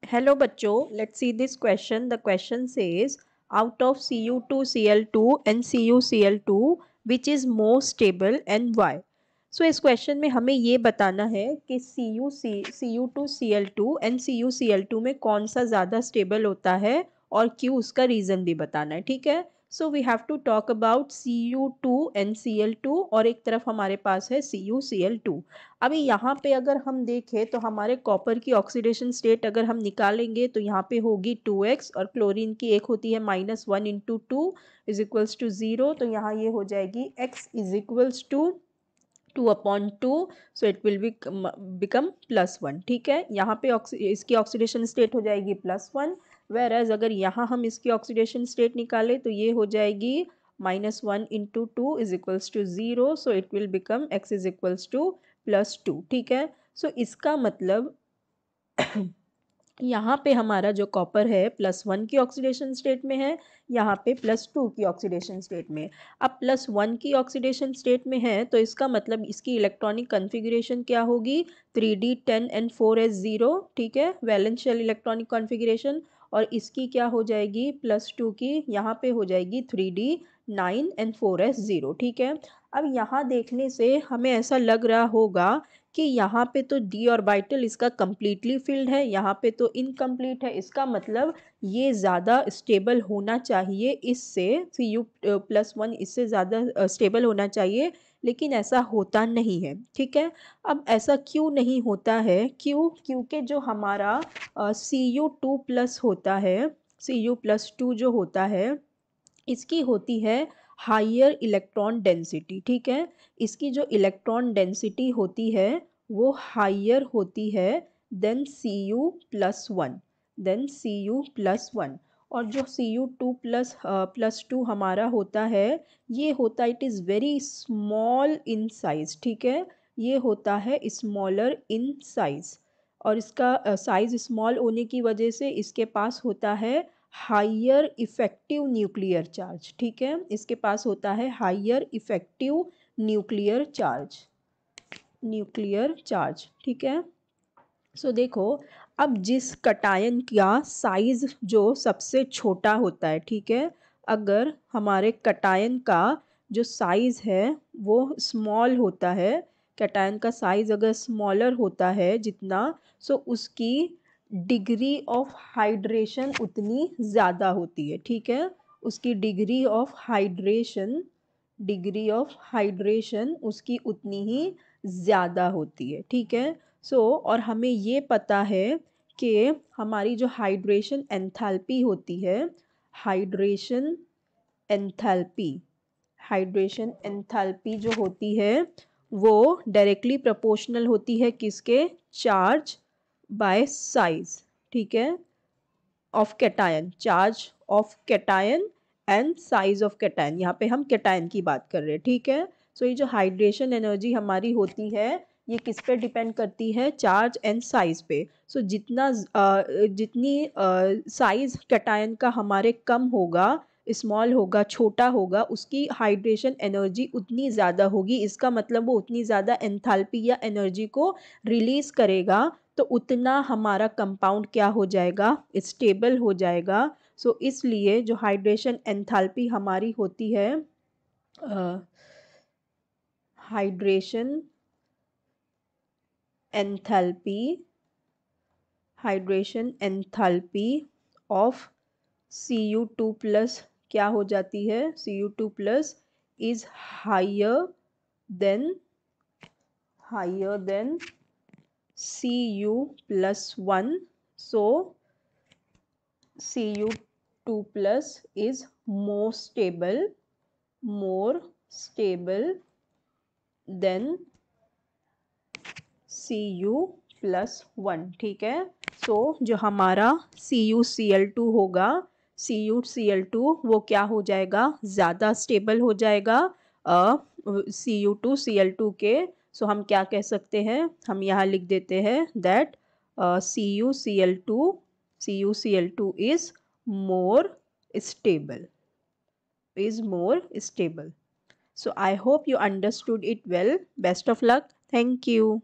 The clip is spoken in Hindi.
Hello बच्चों, let's see this question. The question says out of Cu2Cl2 and CuCl2 which is more stable and why? So इस क्वेश्चन में हमें ये बताना है कि Cu2Cl2 and CuCl2 में कौन सा ज़्यादा स्टेबल होता है और क्यों, उसका रीज़न भी बताना है। ठीक है, so we have to talk about Cu2 और एक तरफ हमारे पास है CuCl2। अभी यहाँ पे अगर हम देखें तो हमारे कॉपर की ऑक्सीडेशन स्टेट अगर हम निकालेंगे तो यहाँ पे होगी 2x और क्लोरीन की एक होती है -1 × 2 = 0। तो यहाँ ये हो जाएगी x = 2/2, so it will become +1। ठीक है, यहाँ पे इसकी ऑक्सीडेशन स्टेट हो जाएगी +1, वेर एज अगर यहाँ हम इसकी ऑक्सीडेशन स्टेट निकालें तो ये हो जाएगी -1 × 2 = 0, so it will become x = +2। ठीक है, सो इसका मतलब यहाँ पे हमारा जो कॉपर है +1 की ऑक्सीडेशन स्टेट में है, यहाँ पे +2 की ऑक्सीडेशन स्टेट में। अब +1 की ऑक्सीडेशन स्टेट में है तो इसका मतलब इसकी इलेक्ट्रॉनिक कॉन्फ़िगरेशन क्या होगी, 3d10 and 4s0। ठीक है, वैलेंस शेल इलेक्ट्रॉनिक कॉन्फ़िगरेशन। और इसकी क्या हो जाएगी, +2 की यहाँ पे हो जाएगी 3d9 and 4s0। ठीक है, अब यहाँ देखने से हमें ऐसा लग रहा होगा कि यहाँ पे तो डी ऑर्बिटल इसका कम्प्लीटली फिल्ड है, यहाँ पे तो इनकम्प्लीट है। इसका मतलब ये ज़्यादा स्टेबल होना चाहिए, इससे Cu+1 इससे ज़्यादा स्टेबल होना चाहिए, लेकिन ऐसा होता नहीं है। ठीक है, अब ऐसा क्यों नहीं होता है, क्योंकि जो हमारा Cu2+ होता है, Cu+2 जो होता है, इसकी होती है हायर इलेक्ट्रॉन डेंसिटी। ठीक है, इसकी जो इलेक्ट्रॉन डेंसिटी होती है वो हायर होती है देन Cu+1। और जो Cu2+2 हमारा होता है, ये होता it is very small in size. ठीक है, ये होता है स्मॉलर इन साइज, और इसका साइज स्मॉल होने की वजह से इसके पास होता है हायर इफेक्टिव न्यूक्लियर चार्ज। ठीक है, इसके पास होता है हायर इफेक्टिव न्यूक्लियर चार्ज। ठीक है, सो देखो, अब जिस कटायन का साइज जो सबसे छोटा होता है, ठीक है, अगर हमारे कटायन का जो साइज है वो स्मॉल होता है, कटायन का साइज अगर स्मॉलर होता है जितना, सो उसकी डिग्री ऑफ हाइड्रेशन उतनी ज़्यादा होती है। ठीक है, उसकी डिग्री ऑफ हाइड्रेशन उसकी उतनी ही ज़्यादा होती है। ठीक है, सो और हमें ये पता है कि हमारी जो हाइड्रेशन एंथैल्पी होती है, हाइड्रेशन एंथैल्पी जो होती है वो डायरेक्टली प्रोपोर्शनल होती है किसके, चार्ज बाय साइज। ठीक है, of cation, charge of cation and size of cation, यहाँ पे हम कैटायन की बात कर रहे हैं। ठीक है, सो ये जो हाइड्रेशन एनर्जी हमारी होती है ये किस पे डिपेंड करती है, चार्ज एंड साइज पे। सो जितनी साइज कैटायन का हमारे कम होगा, स्मॉल होगा, छोटा होगा, उसकी हाइड्रेशन एनर्जी उतनी ज़्यादा होगी। इसका मतलब वो उतनी ज़्यादा एंथैल्पी या एनर्जी को रिलीज़ करेगा, तो उतना हमारा कंपाउंड क्या हो जाएगा, स्टेबल हो जाएगा। सो इसलिए जो हाइड्रेशन एंथैल्पी हमारी होती है, हाइड्रेशन एंथैल्पी ऑफ Cu2+ क्या हो जाती है, Cu2+ is higher than Cu+1, so Cu2+ is more stable than Cu+1। ठीक है, सो जो हमारा CuCl2 होगा, CuCl2 वो क्या हो जाएगा, ज़्यादा स्टेबल हो जाएगा Cu2Cl2 के। सो हम क्या कह सकते हैं, हम यहाँ लिख देते हैं that CuCl2 is more stable. So I hope you understood it well. Best of luck. Thank you.